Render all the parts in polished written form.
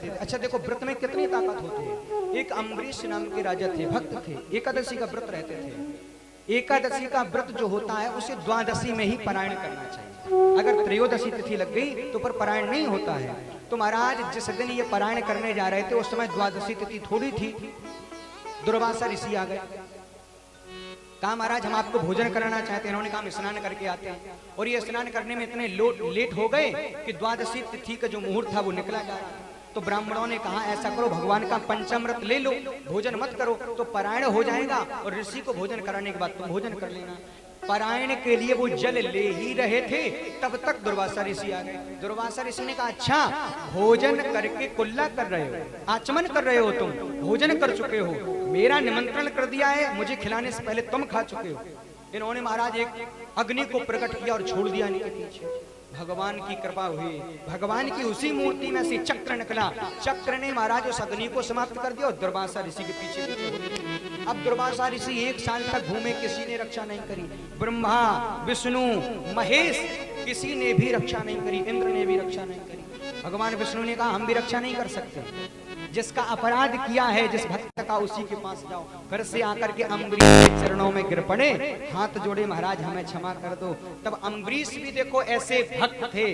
रहते थे। अच्छा देखो व्रत में कितनी ताकत होती है। एक अम्बरीश नाम के राजा थे, भक्त थे, एकादशी का व्रत रहते थे। एकादशी का व्रत जो होता है उसे द्वादशी में ही पारायण करना चाहिए। अगर त्रयोदशी तिथि लग गई तो पर पारायण नहीं होता है। तो महाराज जिस दिन ये पारायण करने जा रहे थे उस समय द्वादशी तिथि थोड़ी थी। दुर्वासा ऋषि आ गए, कहा महाराज हम आपको भोजन कराना चाहते हैं। इन्होंने कहा हम स्नान करके आते हैं। और ये स्नान करने में इतने लेट हो गए कि द्वादशी तिथि का जो मुहूर्त था वो निकला जा रहा। तो ब्राह्मणों ने कहा ऐसा करो भगवान का पंचामृत ले लो, भोजन मत करो तो पारायण हो जाएगा और ऋषि को भोजन कराने के बाद तुम भोजन कर लेना। पारायण के लिए वो जल ले ही रहे थे तब तक दुर्वासा ऋषि आ गए। दुर्वासा ऋषि ने कहा अच्छा भोजन करके कुल्ला कर रहे हो, आचमन कर रहे हो, तुम भोजन कर चुके हो, मेरा निमंत्रण कर दिया है, मुझे खिलाने से पहले तुम खा चुके हो। इन्होंने महाराज एक अग्नि को प्रकट किया और छोड़ दिया इनके पीछे। भगवान की कृपा हुई, भगवान की उसी मूर्ति में से चक्र निकला। चक्र ने महाराज उस अग्नि को समाप्त कर दिया और दुर्वासा ऋषि के पीछे। अब दुर्वासा ऋषि 1 साल तक घूमे, किसी ने रक्षा नहीं करी। ब्रह्मा विष्णु महेश किसी ने भी रक्षा नहीं करी, इंद्र ने भी रक्षा नहीं करी। भगवान विष्णु ने कहा हम भी रक्षा नहीं कर सकते, जिसका अपराध किया है जिस भक्त का उसी के पास जाओ। फिर से आकर के अम्बरीश के चरणों में गिर पड़े, हाथ जोड़े महाराज हमें क्षमा कर दो। तब अम्बरीश भी देखो ऐसे भक्त थे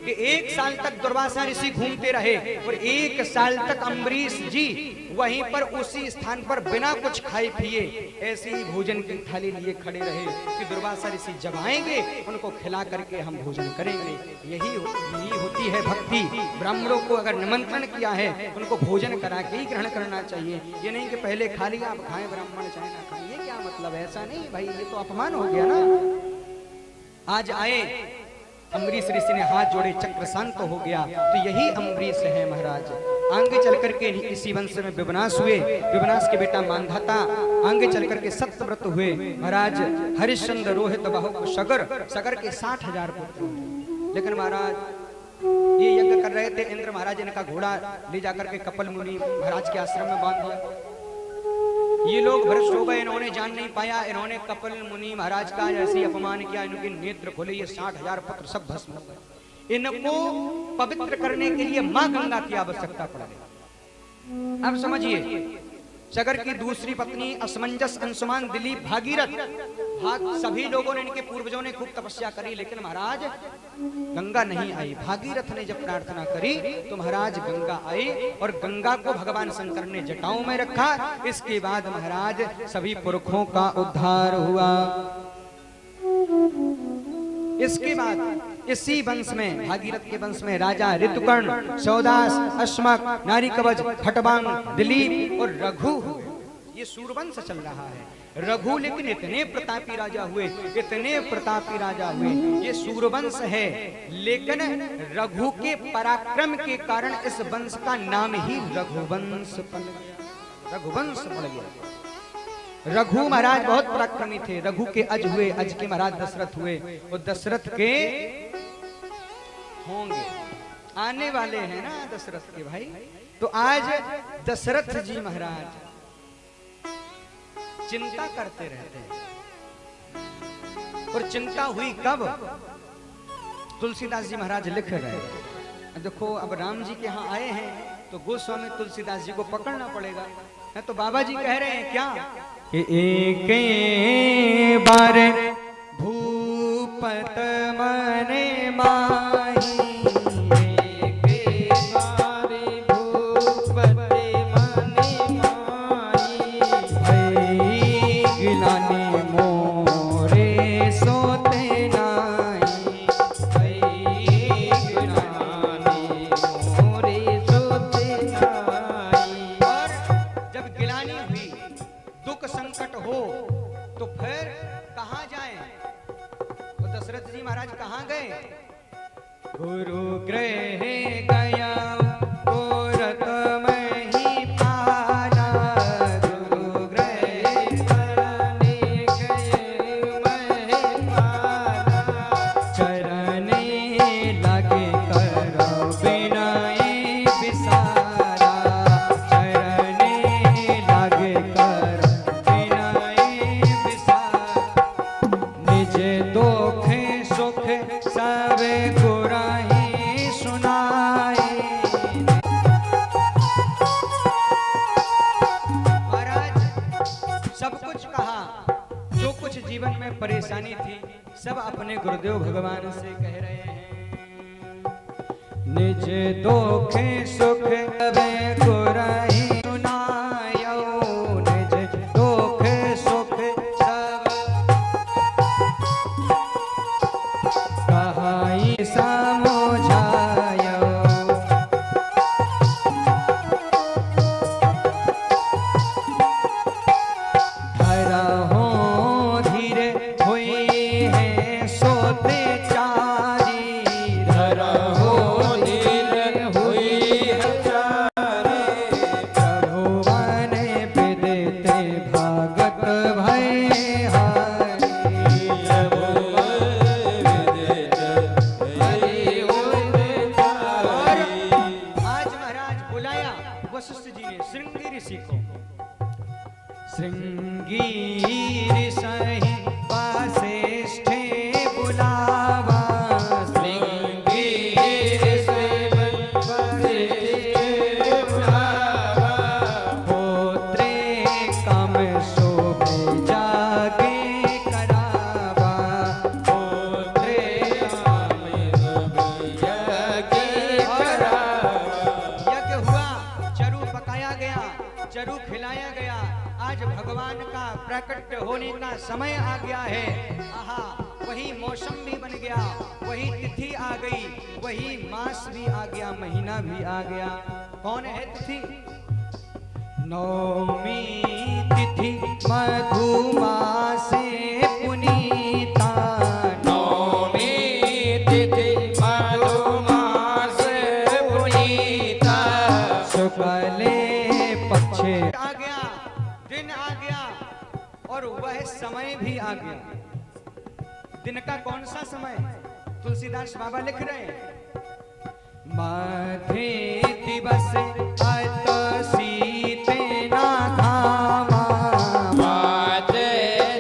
कि 1 साल तक दुर्वासा ऋषि घूमते रहे और 1 साल तक अम्बरीश जी वहीं पर उसी स्थान पर बिना कुछ खाए पिए ऐसे ही भोजन की थाली लिए खड़े रहे कि दुर्वासा ऋषि जब आएंगे उनको खिला करके हम भोजन करेंगे। यही होती है भक्ति। ब्राह्मणों को अगर निमंत्रण किया है उनको भोजन करा के ही ग्रहण करना चाहिए। ये नहीं कि पहले खा लिया आप खाएं ब्राह्मण चाहे ना खाएं, ये क्या मतलब, ऐसा नहीं भाई, ये तो अपमान हो गया ना। आज आए अम्बरीश ऋषि ने हाथ जोड़े, चक्र शांत हो गया। तो यही अम्बरीश है महाराज। आगे चल करके इसी वंश में विवनाश हुए, विवनाश के बेटा मांधाता आगे चल करके सत्यव्रत हुए महाराज। हरिश्चंद्र रोहित बाहु सगर, सगर के 60,000 पुत्र। लेकिन महाराज ये यज्ञ कर रहे थे, इंद्र महाराज इनका घोड़ा ले जाकर के कपिल मुनि महाराज के आश्रम में बांध दिया। ये लोग भ्रष्ट हो गए, इन्होंने जान नहीं पाया, इन्होंने कपिल मुनि महाराज का जैसे अपमान किया, इनके नेत्र खोले, ये 60,000 पुत्र सब भस्म हो गए। इनको पवित्र करने के लिए मां गंगा की आवश्यकता पड़ गई। अब समझिए सगर की दूसरी पत्नी असमंजस, अंशुमान, दिलीप, भागीरथ, सभी लोगों ने, इनके पूर्वजों ने खूब तपस्या करी, लेकिन महाराज गंगा नहीं आई। भागीरथ ने जब प्रार्थना करी तो महाराज गंगा आई और गंगा को भगवान शंकर ने जटाओं में रखा। इसके बाद महाराज सभी पुरखों का उद्धार हुआ। इसके बाद इसी वंश में, भागीरथ के वंश में राजा ऋतुकर्ण, सौदास, अश्मक, नारीकवच, खटवांग, दिलीप और रघु हुए। ये सूरवंश चल रहा है। रघु लेकिन इतने प्रतापी राजा हुए, इतने प्रतापी राजा हुए। ये सूरवंश है, लेकिन रघु के पराक्रम के कारण इस वंश का नाम ही रघुवंश पड़ गया। रघुवंश पड़ गया। रघु महाराज बहुत पराक्रमी थे। रघु के अज हुए, अज के महाराज दशरथ हुए और दशरथ के होंगे, आने वाले हैं ना दशरथ के भाई। तो आज दशरथ जी महाराज चिंता करते रहते हैं। और चिंता हुई कब? तुलसीदास जी महाराज लिख रहे हैं। देखो अब राम जी के यहाँ आए हैं तो गोस्वामी तुलसीदास जी को पकड़ना पड़ेगा। तो बाबा जी कह रहे हैं क्या, एक बार भूपत मने माही, गुरु गृह गया गोरत मही पाला, गुरु गृह करने गए मही पाला, चरने लगे करो बिनाए बिसारा, चरने लगे करो बिनाए बिसारा, निज दुख सुख सब गुराही सुनाए, सब अपने गुरुदेव भगवान से कह रहे हैं, निज दुख सुख वे गुरहि सुनायो, निज दुख सुख सब कहाई समझायो। धरहु धीरे हुई है सोते चारी, धरहु धीरे हुई है चारी, प्रभु बने विदिते भागत भय हरि, प्रभु विदिते हरि उद्धारी। आज महाराज बुलाया वशिष्ठ जी ने श्रृंगी ऋषि को, श्रृंगी ऋषि वसिष्ठे बुलावा, श्रृंगी ऋषि वसिष्ठे बुलावा, होत्रे कम शोभे जागे करावा, होत्रे कम शोभे जागे करावा। यज्ञ हुआ, चरु पकाया गया, चरु खिलाया गया। आज भगवान का प्रकट होने का समय आ गया है। आहा, वही मौसम भी बन गया, वही तिथि आ गई, वही मास भी आ गया, महीना भी आ गया। कौन है तिथि? नौमी तिथि मधुमासे पुनीता, नौमी तिथि मधुमासे पुनीता, शुक्ले पक्षे आ गया, दिन आ गया और वह समय भी आ गया। दिन का कौन सा समय? तुलसीदास बाबा लिख रहे हैं, मध्य दिवस अत सीते ना धामा, मध्य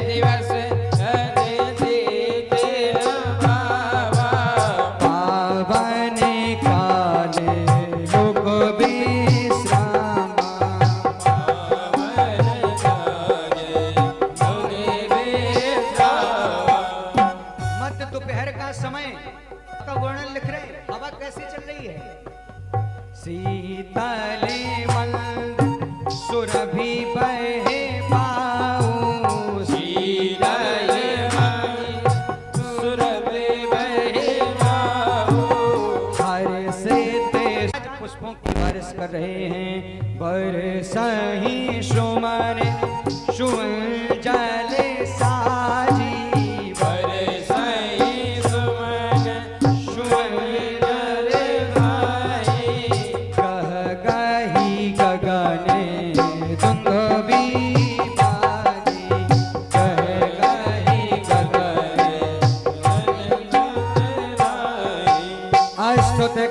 दिवस अत सीते ना धामा, पावन काले लोक विश्रामा, दोपहर का समय का वर्णन लिख रहे हैं। हवा कैसी चल रही है? शीतले मंद सुरभि बहे पाऊ, शीतले मंद सुरभि बहे पाऊ, हर से तेज पुष्पों की बारिश कर रहे हैं। बरसहि सुमन सुमन जल साजी,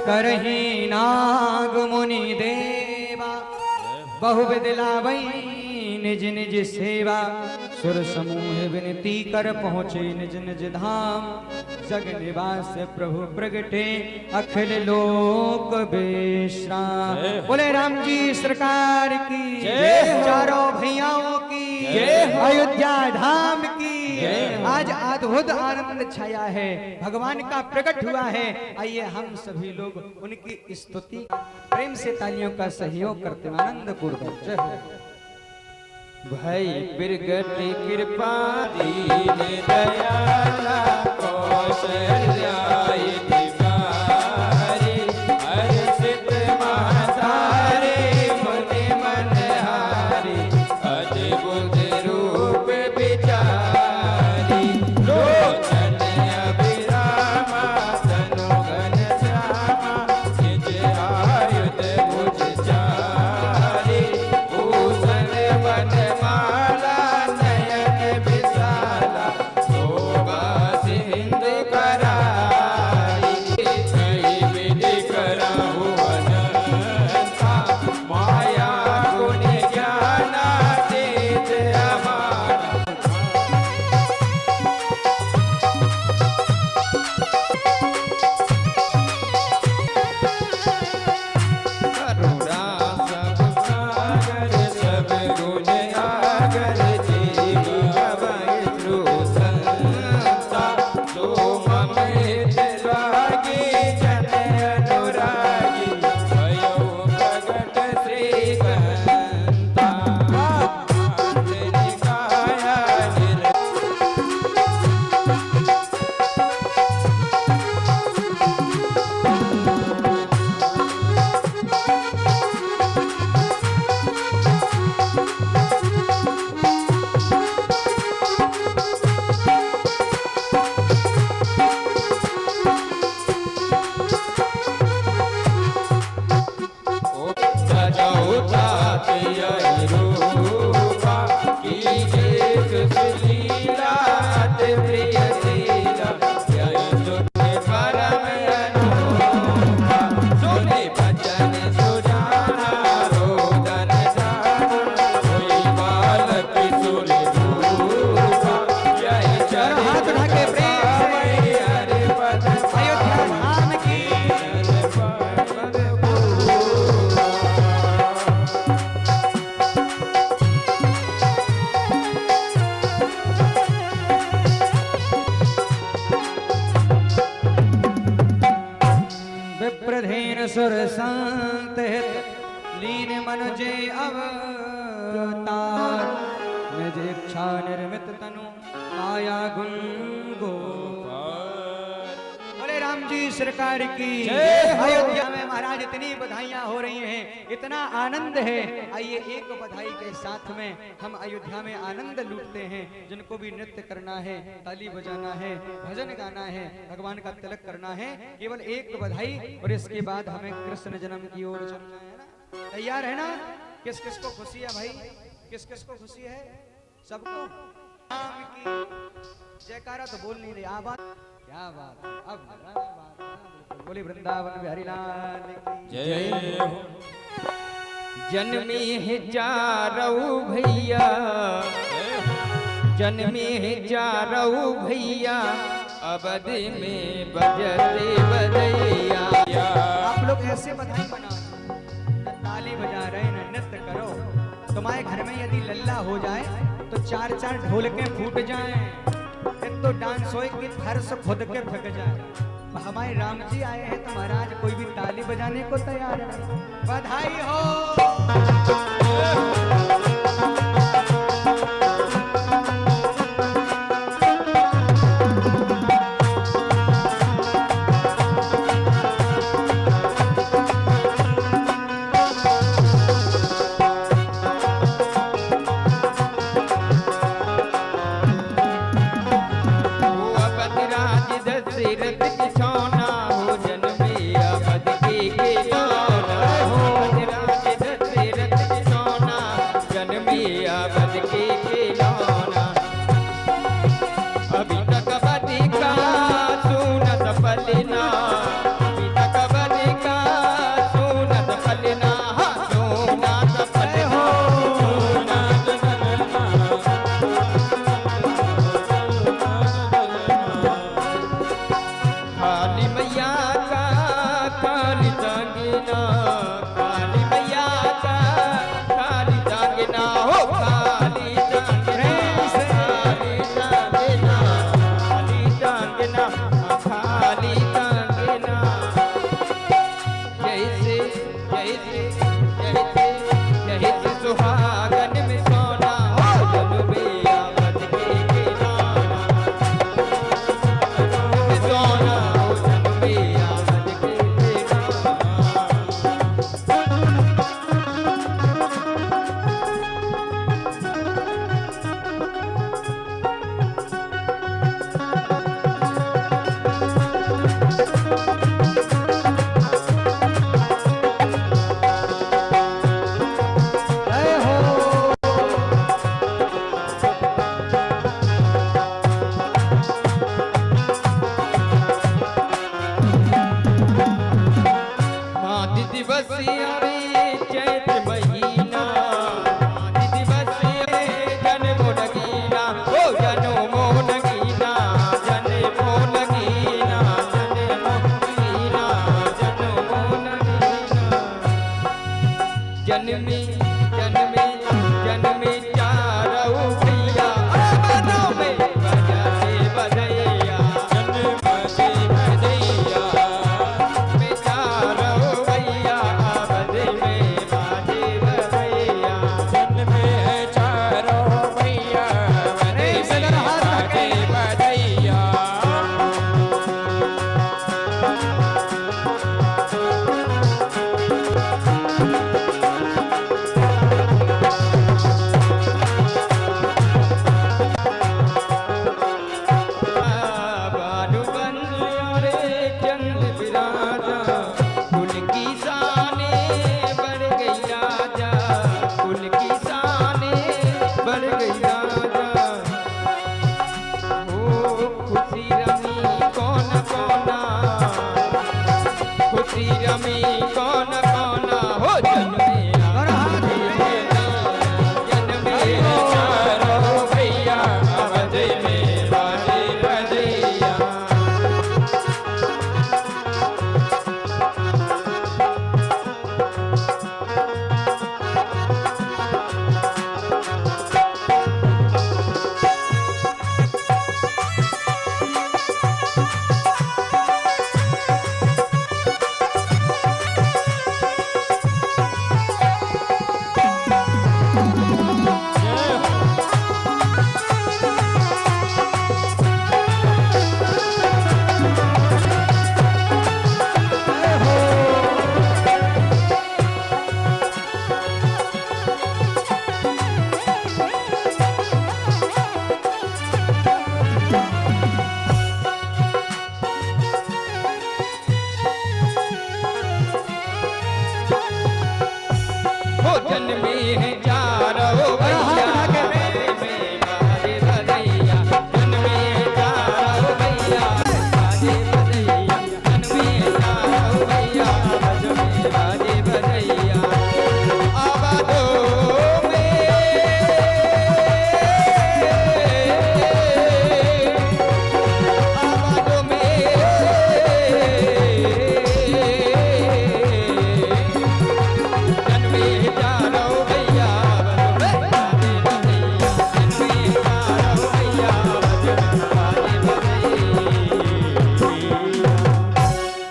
करही नाग मुनि देवा, बहुविध लावई निज निज सेवा, सुर समूह विनती कर पहुँचे निज निज धाम, जग निवास प्रभु प्रगटे अखिल लोक विश्राम। बोले राम जी सरकार की जय, चारों भैयाओं की जय, अयोध्या धाम की। आज अद्भुत आनंद छाया है, भगवान का प्रकट हुआ है। आइए हम सभी लोग उनकी स्तुति प्रेम से तालियों का सहयोग करते हैं आनंद पूर्वक। जय हो। भाई प्रगट कृपा दीन दयाला कौशल्याय दिवारी, हर्षित महतारे मुनि मनहारी, अद्भुत रूप विचारी, लोचन अभिरामा तनु घनश्यामा, निज आयुध भुज चारी, भूषण वनमाला नयन विशाला, शोभा सिंधु करारी, विप्रधेन सुर संत हित लीन मनुजे अवतार निज इच्छा निर्मित तनु माया गुण गोपाल। बोले राम जी सरकार की अयोध्या में महाराज इतनी बधाइयां हो रही हैं, इतना आनंद है। आइए एक बधाई के साथ में हम अयोध्या में आनंद लूटते हैं। जिनको भी नृत्य करना है, ताली बजाना है, भजन गाना है, भगवान का तिलक करना है, केवल एक बधाई और इसके बाद हमें कृष्ण जन्म की ओर चलना है ना। तैयार है ना? किस किस को खुशी है भाई? किस किस को खुशी है? सबको राम की जयकारा तो बोल नहीं रही। आवाज क्या बात है। अब बात बोली वृंदावन बिहारी लाल की जय हो। जन्मे है चारऊ भैया, जन्मे है चारऊ भैया, अवध में बजते बजैया। आप लोग ऐसे बधाई बनाओ, न ताली बजा रहे न नृत्य करो। तुम्हारे घर में यदि लल्ला हो जाए तो चार चार ढोलकें फूट जाएं, एक तो डांस हो कि फर्श खुद के फक जाए। हमारे राम जी आए हैं तो महाराज कोई भी ताली बजाने को तैयार है। बधाई हो। जन्मे हैं चारों भैया अवध में बाजे बजैया जन्मे हैं चारों भैया बाजे बजैया जन्मे हैं चारों भैया अवध में बाजे बजैया अवधों में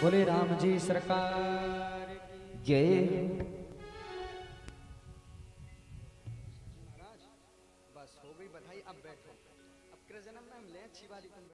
बोले राम जी सरकार जय